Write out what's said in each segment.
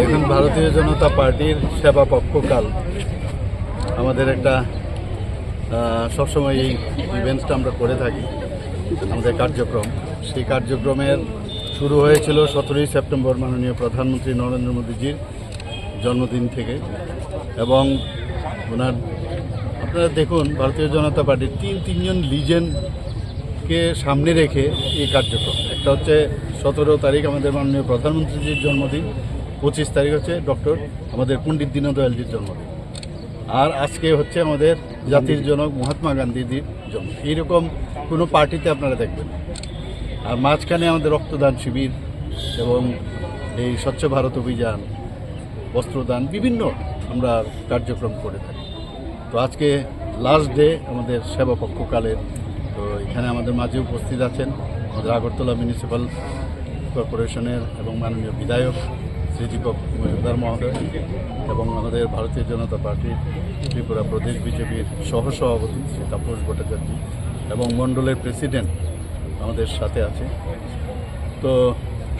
এখন ভারতীয় জনতা পার্টির সেবা পক্ষকাল আমাদের একটা সবসময় এই ইভেন্টসটা আমরা করে থাকি, আমাদের কার্যক্রম। সেই কার্যক্রমের শুরু হয়েছিল 17ই সেপ্টেম্বর মাননীয় প্রধানমন্ত্রী নরেন্দ্র মোদীজির জন্মদিন থেকে। এবং ওনার আপনারা দেখুন, ভারতীয় জনতা পার্টির তিনজন লিজেন্ডকে সামনে রেখে এই কার্যক্রম। একটা হচ্ছে 17 তারিখ আমাদের মাননীয় প্রধানমন্ত্রীজির জন্মদিন, 25 তারিখ হচ্ছে আমাদের পণ্ডিত দীনদয়ালজির জন্মদিন, আর আজকে হচ্ছে আমাদের জাতির জনক মহাত্মা গান্ধীজির জন্ম। এইরকম কোনো পার্টিতে আপনারা দেখবেন। আর মাঝখানে আমাদের রক্তদান শিবির এবং এই স্বচ্ছ ভারত অভিযান, বস্ত্রদান, বিভিন্ন আমরা কার্যক্রম করে থাকি। তো আজকে লাস্ট ডে আমাদের সেবা পক্ষকালের। তো এখানে আমাদের মাঝে উপস্থিত আছেন আমাদের আগরতলা মিউনিসিপ্যাল কর্পোরেশনের এবং মাননীয় বিধায়ক শ্রী দীপক মজুমদার মহোদয়, এবং আমাদের ভারতীয় জনতা পার্টির ত্রিপুরা প্রদেশ বিজেপির সহসভাপতি শ্রী তাপস ভট্টাচার্য এবং মণ্ডলের প্রেসিডেন্ট আমাদের সাথে আছে। তো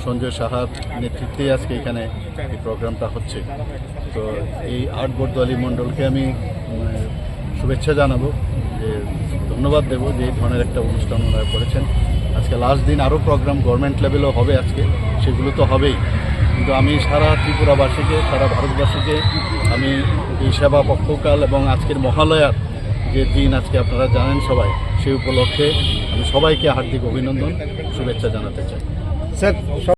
সঞ্জয় সাহার নেতৃত্বে আজকে এখানে এই প্রোগ্রামটা হচ্ছে। তো এই আট বরদোয়ালি মণ্ডলকে আমি শুভেচ্ছা জানাবো, যে ধন্যবাদ দেব যে এই ধরনের একটা অনুষ্ঠান ওনারা করেছেন। আজকে লাস্ট দিন, আরও প্রোগ্রাম গভর্নমেন্ট লেভেলেও হবে আজকে, সেগুলো তো হবেই। কিন্তু আমি সারা ত্রিপুরাবাসীকে, সারা ভারতবাসীকে আমি এই সেবা পক্ষকাল এবং আজকের মহালয়ার যে দিন আজকে আপনারা জানেন সবাই, সেই উপলক্ষে আমি সবাইকে হার্দিক অভিনন্দন, শুভেচ্ছা জানাতে চাই। স্যার